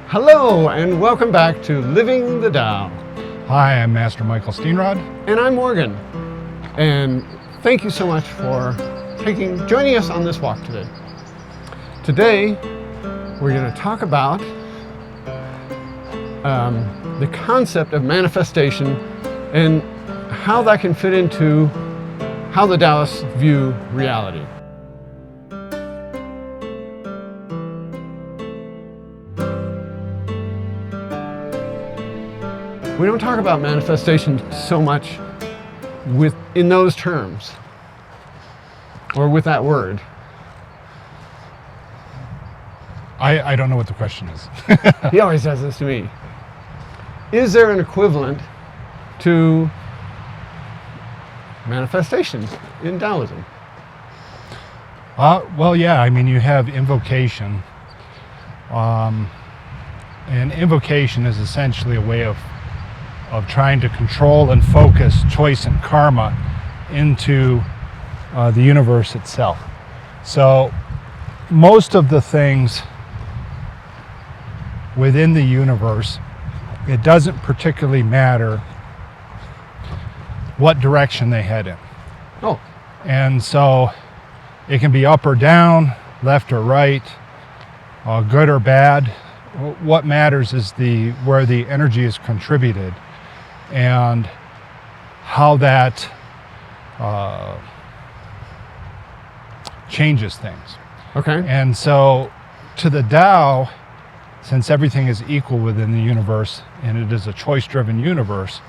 Hello, and welcome back to Living the Tao. Hi, I'm Master Mikel Steenrod. And I'm Morgan. And thank you so much for joining us on this walk today. Today, we're going to talk about the concept of manifestation and how that can fit into how the Taoists view reality. We don't talk about manifestation so much in those terms, or with that word. I don't know what the question is. He always says this to me. Is there an equivalent to manifestation in Taoism? Well, yeah, I mean, you have invocation. And invocation is essentially a way of trying to control and focus choice and karma into the universe itself. So most of the things within the universe, it doesn't particularly matter what direction they head in. Oh. And so it can be up or down, left or right, good or bad. What matters is where the energy is contributed and how that changes things. Okay. And so to the Tao, since everything is equal within the universe and it is a choice-driven universe,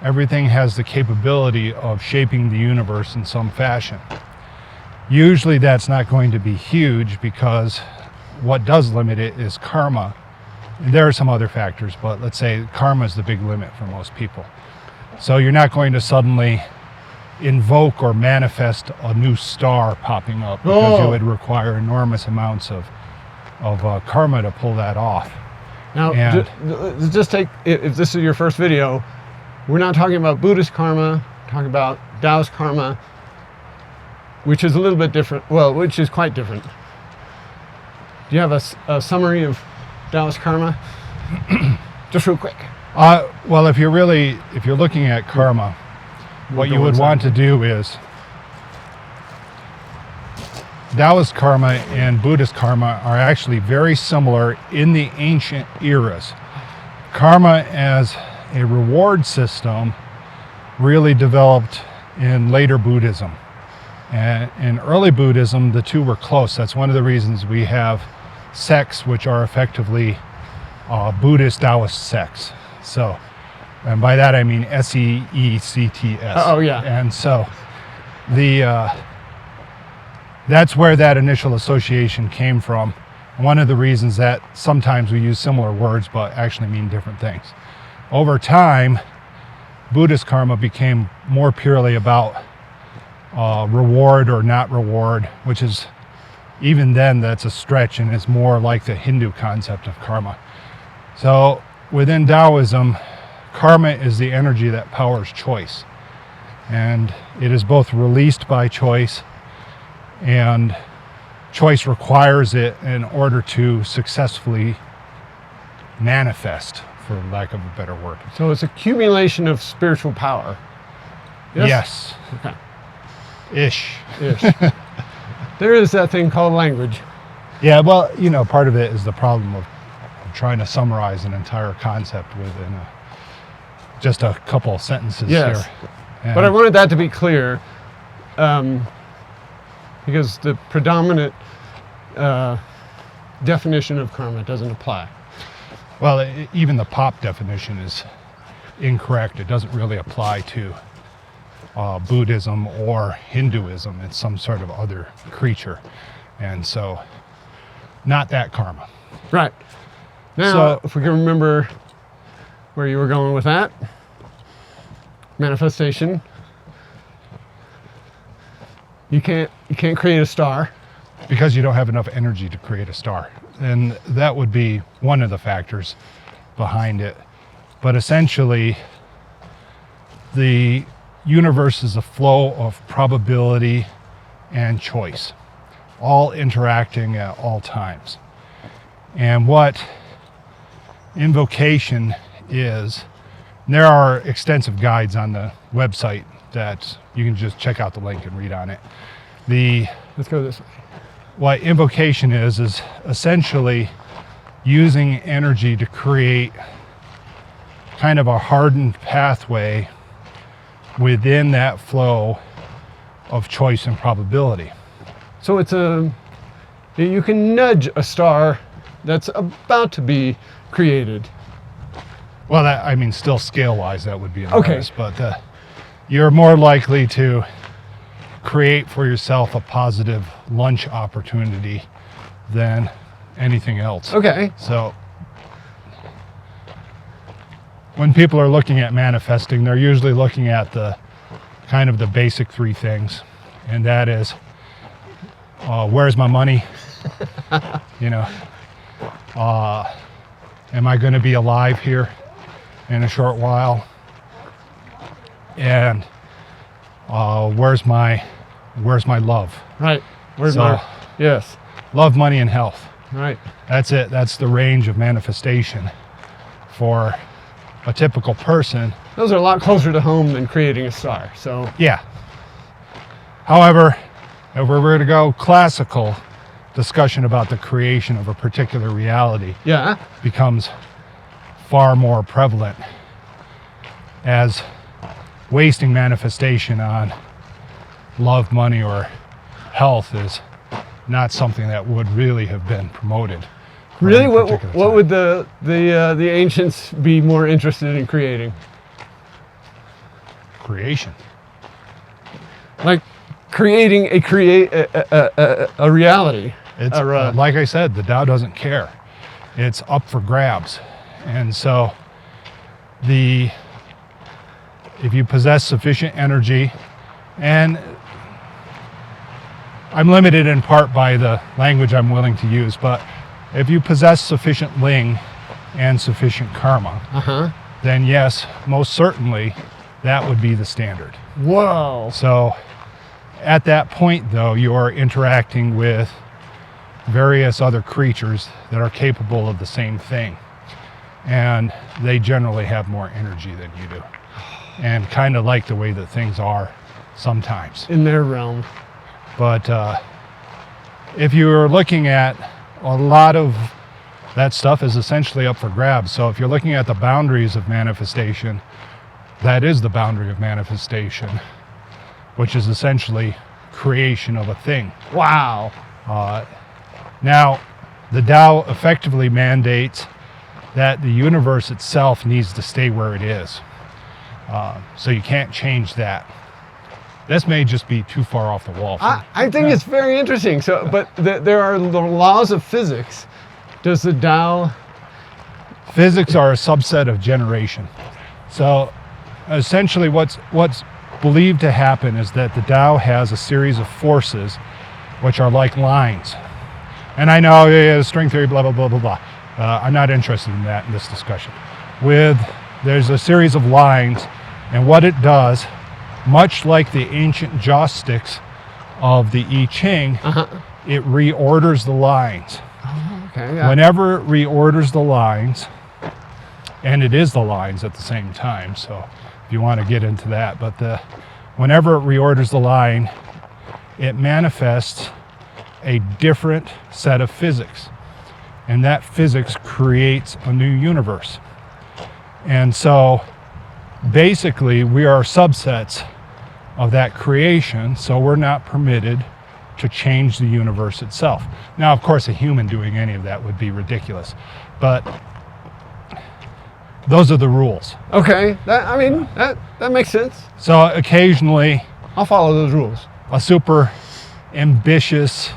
everything has the capability of shaping the universe in some fashion. Usually that's not going to be huge because what does limit it is karma. And there are some other factors, but let's say karma is the big limit for most people. So you're not going to suddenly invoke or manifest a new star popping up because it would require enormous amounts of karma to pull that off. Now, just take, if this is your first video, we're not talking about Buddhist karma, we're talking about Taoist karma, which is a little bit different, which is quite different. Do you have a summary of Taoist karma? Just real quick. Well, if you're looking at karma, what you would want to do is Taoist karma and Buddhist karma are actually very similar in the ancient eras. Karma as a reward system really developed in later Buddhism. And in early Buddhism, the two were close. That's one of the reasons we have sects which are effectively Buddhist Taoist sects. So, and by that I mean S-E-E-C-T-S. Oh yeah. And so that's where that initial association came from. One of the reasons that sometimes we use similar words but actually mean different things. Over time, Buddhist karma became more purely about reward or not reward, which is, even then, that's a stretch and it's more like the Hindu concept of karma. So within Taoism, karma is the energy that powers choice. And it is both released by choice, and choice requires it in order to successfully manifest, for lack of a better word. So it's accumulation of spiritual power. Yes. Okay. Ish. There is that thing called language. Yeah, well, part of it is the problem of trying to summarize an entire concept within just a couple of sentences here. But I wanted that to be clear, because the predominant definition of karma doesn't apply. Well, even the pop definition is incorrect. It doesn't really apply to Buddhism or Hinduism. It's some sort of other creature. And so, not that karma. Right. Now, if we can remember where you were going with that, manifestation. You can't create a star. Because you don't have enough energy to create a star. And that would be one of the factors behind it. But essentially, the universe is a flow of probability and choice, all interacting at all times. And what Invocation is, there are extensive guides on the website that you can just check out the link and read on it. Let's go this way. What invocation is essentially using energy to create kind of a hardened pathway within that flow of choice and probability. So it's you can nudge a star that's about to be created. Well, that, I mean, still scale-wise, that would be a Okay. bonus, but you're more likely to create for yourself a positive lunch opportunity than anything else. Okay. So when people are looking at manifesting, they're usually looking at the kind of the basic three things, and that is, where's my money? You know, am I going to be alive here in a short while? And where's my love? Right. Where's So- my... Yes. Love, money, and health. Right. That's it. That's the range of manifestation for a typical person. Those are a lot closer to home than creating a star. So Yeah. However, if we're going to go classical discussion about the creation of a particular reality, yeah. becomes far more prevalent, as wasting manifestation on love, money, or health is not something that would really have been promoted. for Really, any what particular time. would the ancients be more interested in creating? Creation. Like creating a reality. It's like I said, the Tao doesn't care. It's up for grabs. And so if you possess sufficient energy, and I'm limited in part by the language I'm willing to use, but if you possess sufficient ling and sufficient karma, then yes, most certainly that would be the standard. Whoa. So at that point, though, you are interacting with various other creatures that are capable of the same thing. And they generally have more energy than you do. And kind of like the way that things are sometimes. In their realm. But if you're looking at a lot of that stuff is essentially up for grabs. So if you're looking at the boundaries of manifestation, that is the boundary of manifestation, which is essentially creation of a thing. Wow. Now, the Tao effectively mandates that the universe itself needs to stay where it is. So you can't change that. This may just be too far off the wall. I think it's very interesting. So, but there are the laws of physics. Does the Tao... Physics are a subset of generation. So essentially what's believed to happen is that the Tao has a series of forces which are like lines. And I know string theory, blah, blah, blah, blah, blah. I'm not interested in that in this discussion. There's a series of lines, and what it does, much like the ancient joss sticks of the I Ching, it reorders the lines. Okay, yeah. Whenever it reorders the lines, and it is the lines at the same time, so if you want to get into that, but whenever it reorders the line, it manifests a different set of physics. And that physics creates a new universe. And so basically we are subsets of that creation, so we're not permitted to change the universe itself. Now, of course, a human doing any of that would be ridiculous, but those are the rules. Okay, that makes sense. So occasionally I'll follow those rules. a super ambitious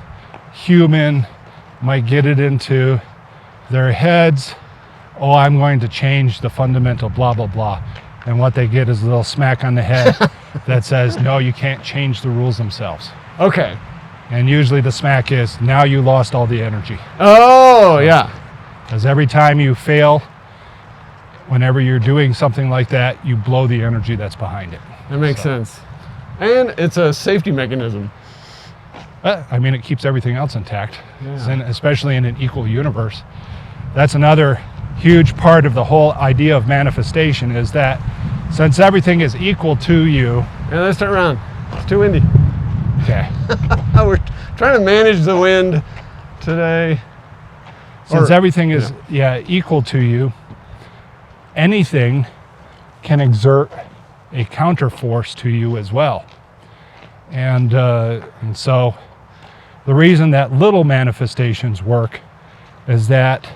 human might get it into their heads, oh, I'm going to change the fundamental blah, blah, blah. And what they get is a little smack on the head that says, no, you can't change the rules themselves. Okay. And usually the smack is, now you lost all the energy. Oh, yeah. Because every time you fail, whenever you're doing something like that, you blow the energy that's behind it. That makes sense. And it's a safety mechanism. I mean, it keeps everything else intact, Yeah. and especially in an equal universe. That's another huge part of the whole idea of manifestation is that since everything is equal to you. Yeah, let's turn around. It's too windy. Okay. We're trying to manage the wind today. Since everything is equal to you, anything can exert a counterforce to you as well. And so the reason that little manifestations work is that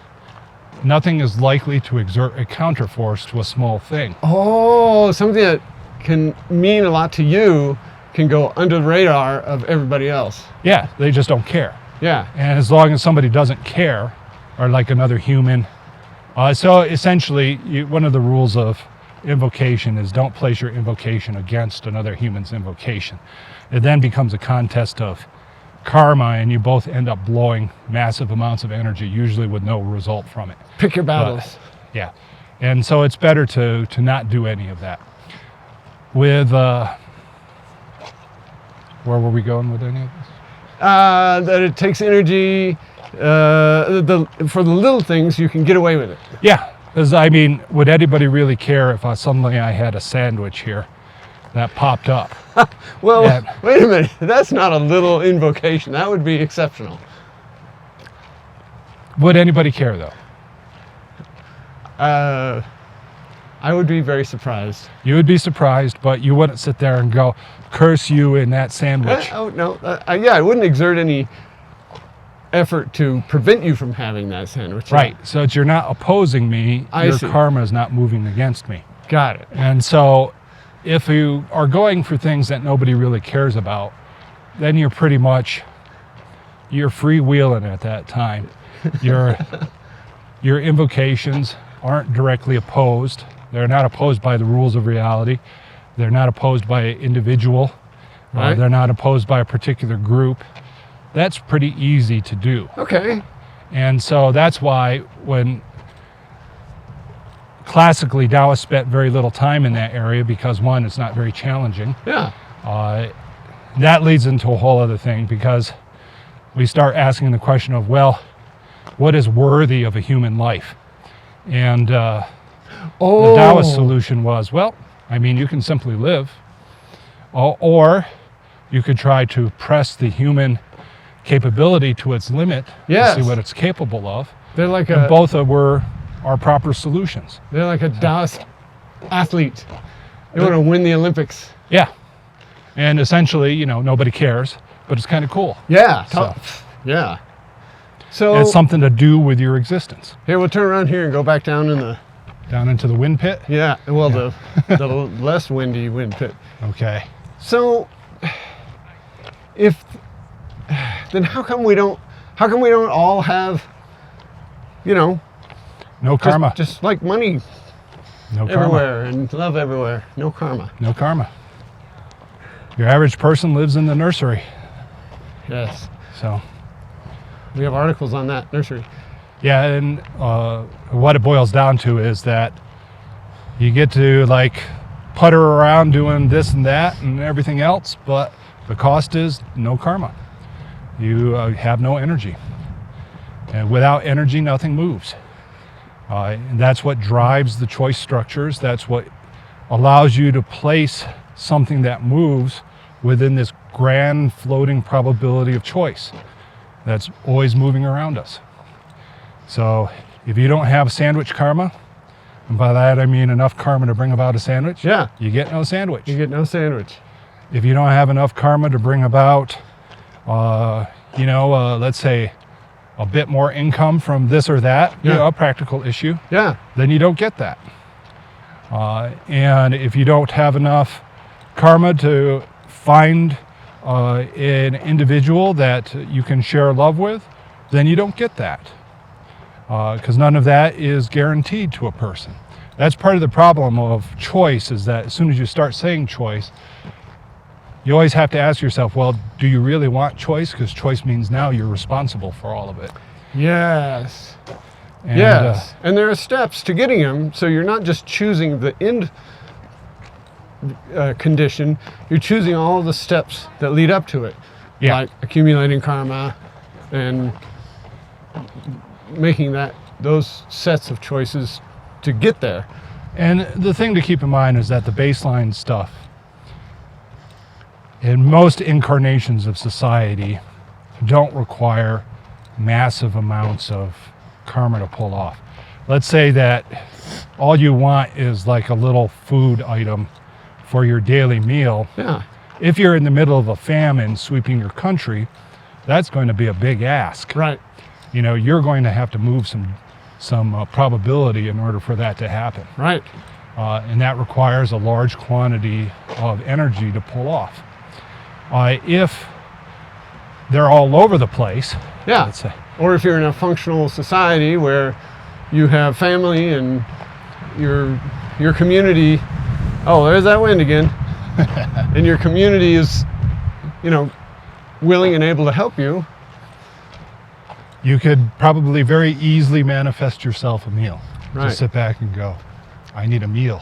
nothing is likely to exert a counterforce to a small thing. Oh, something that can mean a lot to you can go under the radar of everybody else. Yeah, they just don't care. Yeah. And as long as somebody doesn't care, or like another human. So essentially, one of the rules of invocation is don't place your invocation against another human's invocation. It then becomes a contest of karma, and you both end up blowing massive amounts of energy, usually with no result from it. Pick your battles. Yeah. And so it's better to not do any of that. With, where were we going with any of this? That it takes energy. For the little things, you can get away with it. Yeah, because I mean, would anybody really care if suddenly I had a sandwich here that popped up? Well, wait a minute. That's not a little invocation. That would be exceptional. Would anybody care, though? I would be very surprised. You would be surprised, but you wouldn't sit there and go, curse you in that sandwich. Oh, no. Yeah, I wouldn't exert any effort to prevent you from having that sandwich. Right. So you're not opposing me. Your see. karma is not moving against me. Got it. And so if you are going for things that nobody really cares about, then you're freewheeling at that time. Your invocations aren't directly opposed. They're not opposed by the rules of reality. They're not opposed by an individual. Right. They're not opposed by a particular group. That's pretty easy to do. Okay. And so that's why when classically Taoists spent very little time in that area because one, it's not very challenging. Yeah. That leads into a whole other thing because we start asking the question of, well, what is worthy of a human life? And the Taoist solution was, well, I mean, you can simply live, or you could try to press the human capability to its limit to see what it's capable of. They're like and both were our proper solutions. They're like a Taoist athlete. They want to win the Olympics. Yeah. And essentially, nobody cares, but it's kind of cool. Yeah. So, yeah. So it's something to do with your existence. Here, we'll turn around here and go back down into the wind pit? Yeah. Well, the less windy wind pit. Okay. So then how come we don't all have, no karma. Just like money no karma. everywhere and love everywhere. No karma. No karma. Your average person lives in the nursery. Yes. So we have articles on that nursery. Yeah, and what it boils down to is that you get to putter around doing this and that and everything else, but the cost is no karma. You have no energy. And without energy, nothing moves. And that's what drives the choice structures. That's what allows you to place something that moves within this grand floating probability of choice that's always moving around us. So if you don't have sandwich karma, and by that I mean enough karma to bring about a sandwich, you get no sandwich. You get no sandwich. If you don't have enough karma to bring about, let's say a bit more income from this or that, a practical issue, then you don't get that. And if you don't have enough karma to find an individual that you can share love with, then you don't get that. Because none of that is guaranteed to a person. That's part of the problem of choice, is that as soon as you start saying choice, you always have to ask yourself, well, do you really want choice? Because choice means now you're responsible for all of it. Yes. And, yes. And there are steps to getting them, so you're not just choosing the end condition, you're choosing all the steps that lead up to it. Like accumulating karma and making that those sets of choices to get there. And the thing to keep in mind is that the baseline stuff in most incarnations of society don't require massive amounts of karma to pull off. Let's say that all you want is like a little food item for your daily meal. Yeah. If you're in the middle of a famine sweeping your country, that's going to be a big ask. Right. You know, you're going to have to move some probability in order for that to happen. Right. And that requires a large quantity of energy to pull off. If they're all over the place, Yeah. let's say, Or if you're in a functional society where you have family and your community, oh, there's that wind again. And your community is, willing and able to help you. you could probably very easily manifest yourself a meal. Right. Just sit back and go, I need a meal.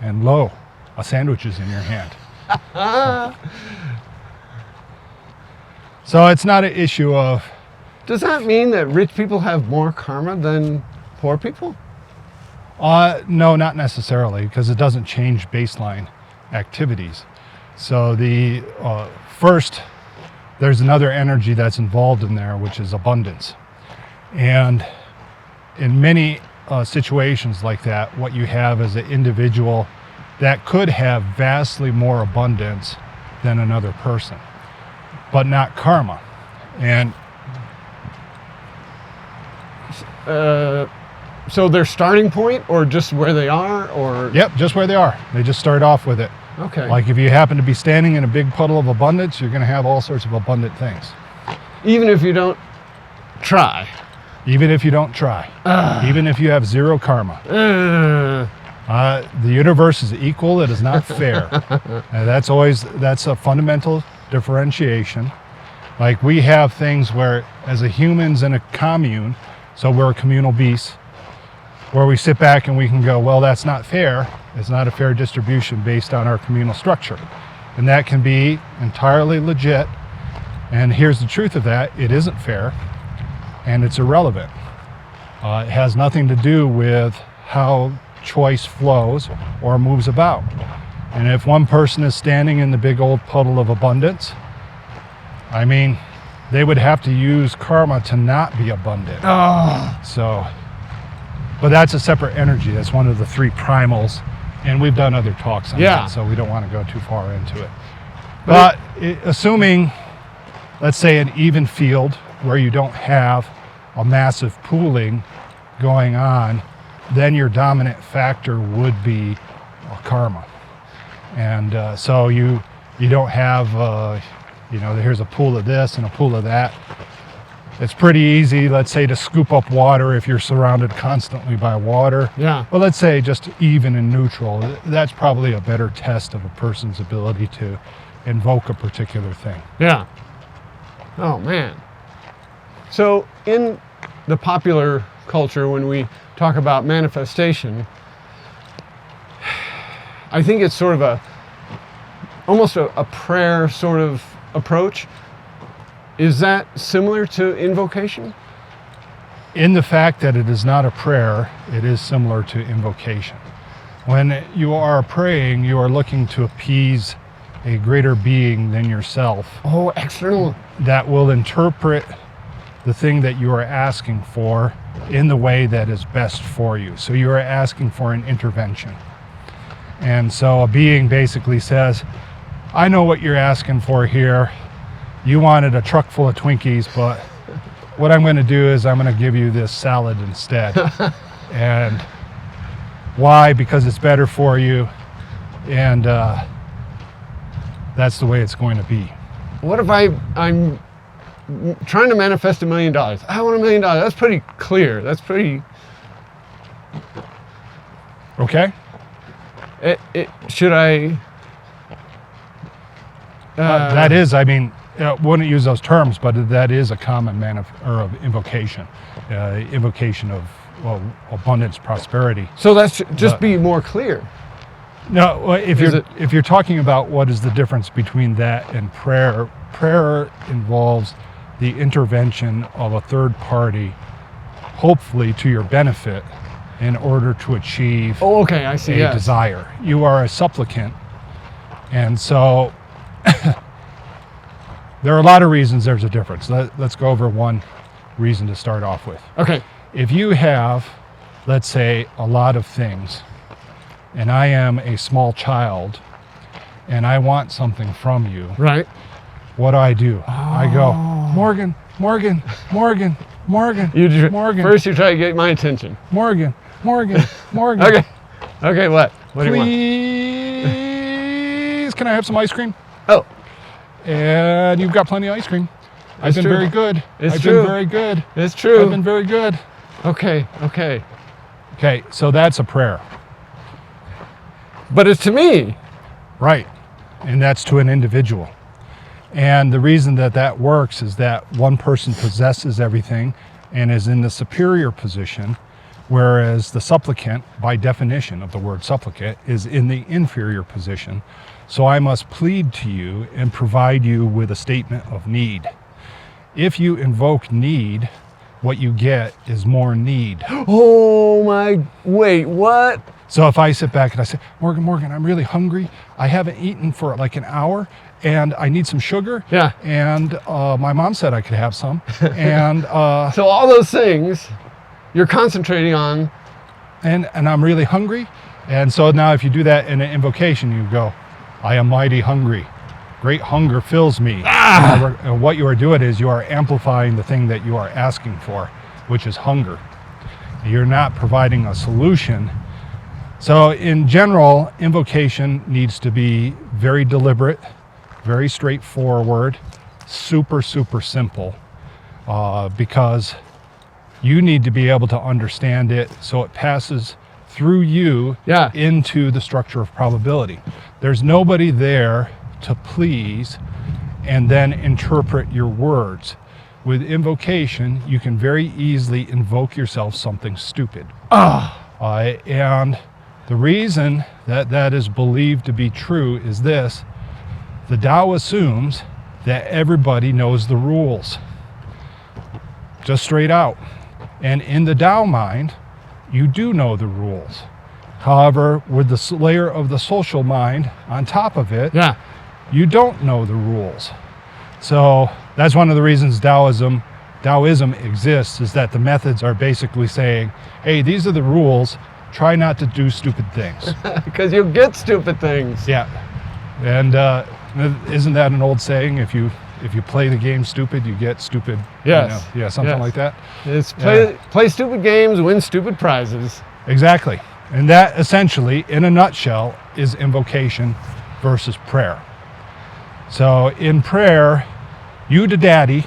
And lo, a sandwich is in your hand. So it's not an issue of, Does that mean that rich people have more karma than poor people? no, not necessarily, because it doesn't change baseline activities. So the first, there's another energy that's involved in there, which is abundance. And in many situations like that, what you have is an individual that could have vastly more abundance than another person, but not karma. And So their starting point, or just where they are, or yep, just where they are. They just start off with it. okay, Like if you happen to be standing in a big puddle of abundance, you're going to have all sorts of abundant things. even if you don't try. Even if you don't try. Even if you have zero karma. The universe is equal. It is not fair. And that's a fundamental differentiation. Like we have things where as a humans in a commune, so we're a communal beast, where we sit back and we can go, well, that's not fair. It's not a fair distribution based on our communal structure. And that can be entirely legit. And here's the truth of that. It isn't fair and it's irrelevant. It has nothing to do with how choice flows or moves about. And if one person is standing in the big old puddle of abundance, I mean, they would have to use karma to not be abundant. So, but that's a separate energy. That's one of the three primals. And we've done other talks on that, so we don't want to go too far into it. But assuming, let's say, an even field where you don't have a massive pooling going on, then your dominant factor would be karma. And so you don't have, here's a pool of this and a pool of that. It's pretty easy, let's say, to scoop up water if you're surrounded constantly by water. Yeah. But let's say just even and neutral. That's probably a better test of a person's ability to invoke a particular thing. Yeah. Oh, man. So in the popular culture, when we talk about manifestation, I think it's sort of almost a prayer sort of approach. Is that similar to invocation? In the fact that it is not a prayer, it is similar to invocation. When you are praying, you are looking to appease a greater being than yourself. Oh, external. That will interpret the thing that you are asking for in the way that is best for you. So you are asking for an intervention. And so a being basically says, I know what you're asking for here. You wanted a truck full of Twinkies, but what I'm going to do is I'm going to give you this salad instead. And why? Because it's better for you. And that's the way it's going to be. What if I'm trying to manifest $1 million? I want $1 million. That's pretty clear. That's pretty... Okay? Should I... that is, I mean, wouldn't use those terms, but that is a common invocation. Invocation of abundance, prosperity. So that's just be more clear. No, if you're talking about what is the difference between that and prayer, prayer involves the intervention of a third party hopefully to your benefit in order to achieve Oh, okay, I see. a Yes. desire. You are a supplicant. And so there are a lot of reasons there's a difference. Let's go over one reason to start off with. Okay. If you have, let's say, a lot of things, and I am a small child, and I want something from you, Right. what do? I go, Morgan, Morgan, Morgan, Morgan, Morgan, First you try to get my attention. Morgan, Morgan, Morgan. Okay. Okay, what? What do you want? Please, can I have some ice cream? Oh, And you've got plenty of ice cream. I've been true. very good. It's I've true. been very good. it's true. I've been very good. Okay, okay. Okay, so that's a prayer. But it's to me. Right. And that's to an individual. And the reason that that works is that one person possesses everything and is in the superior position, whereas the supplicant, by definition of the word supplicant, is in the inferior position. So I must plead to you and provide you with a statement of need. If you invoke need, what you get is more need. Oh my, wait, what? So if I sit back and I say, Morgan, I'm really hungry. I haven't eaten for like an hour and I need some sugar. Yeah. And my mom said I could have some. And So all those things you're concentrating on. and I'm really hungry. And so now if you do that in an invocation, you go, I am mighty hungry. Great hunger fills me. And what you are doing is you are amplifying the thing that you are asking for, which is hunger. You're not providing a solution. So in general, invocation needs to be very deliberate, very straightforward, super, super simple, because you need to be able to understand it so it passes through you Yeah. into the structure of probability. There's nobody there to please and then interpret your words. With invocation, you can very easily invoke yourself something stupid. And the reason that that is believed to be true is this: the Tao assumes that everybody knows the rules. Just straight out. And in the Tao mind, you do know the rules. However, with the layer of the social mind on top of it, Yeah. you don't know the rules. So that's one of the reasons Taoism exists, is that the methods are basically saying, hey, these are the rules. Try not to do stupid things. Because you'll get stupid things. Yeah. And isn't that an old saying? If you play the game stupid, you get stupid. Yes. Yeah, something Yes. like that. It's play stupid games, win stupid prizes. Exactly. And that essentially, in a nutshell, is invocation versus prayer. So in prayer, you to daddy,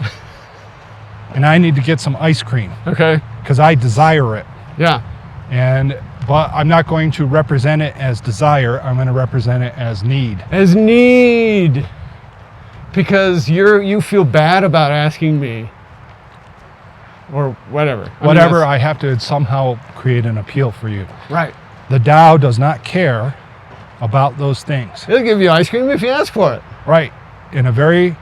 and I need to get some ice cream Okay. because I desire it. Yeah. But I'm not going to represent it as desire. I'm going to represent it as need. As need. Because you feel bad about asking me. Or whatever. Whatever, I have to somehow create an appeal for you. Right. The Tao does not care about those things. He'll give you ice cream if you ask for it. Right. In a very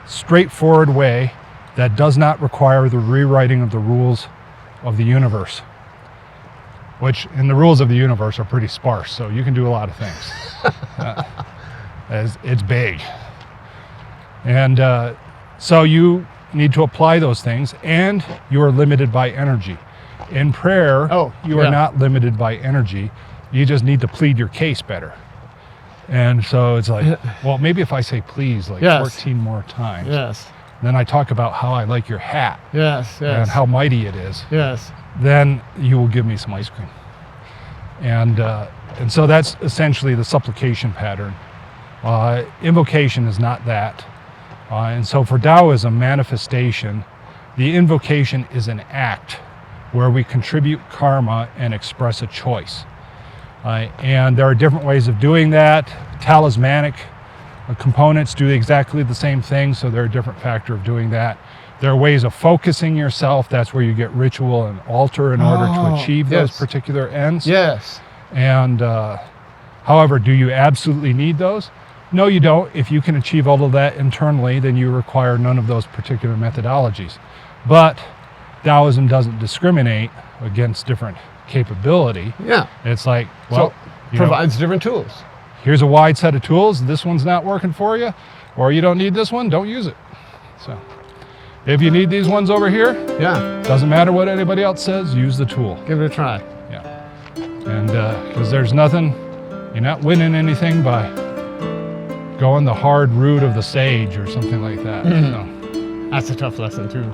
straightforward way that does not require the rewriting of the rules of the universe. Which, in the rules of the universe, are pretty sparse, so you can do a lot of things. It's big. And so you need to apply those things, and you are limited by energy. In prayer, you are not limited by energy. You just need to plead your case better. And so it's like, well, maybe if I say please like 14 more times, Yes. then I talk about how I like your hat Yes. Yes. and how mighty it is, Yes. then you will give me some ice cream. And so that's essentially the supplication pattern. Invocation is not that. And so for Taoism, manifestation, the invocation is an act where we contribute karma and express a choice. And there are different ways of doing that. Talismanic components do exactly the same thing, so they're a different factor of doing that. There are ways of focusing yourself. That's where you get ritual and altar in order to achieve those particular ends. Yes. And however, do you absolutely need those? No, you don't. If you can achieve all of that internally, then you require none of those particular methodologies. But Taoism doesn't discriminate against different capability. Yeah. It's like, well, So you know, provides different tools. here's a wide set of tools. This one's not working for you, or you don't need this one, don't use it. So if you need these ones over here, Yeah. doesn't matter what anybody else says, use the tool. Give it a try. Yeah. And because there's nothing, you're not winning anything by going the hard route of the sage or something like that. So. That's a tough lesson too.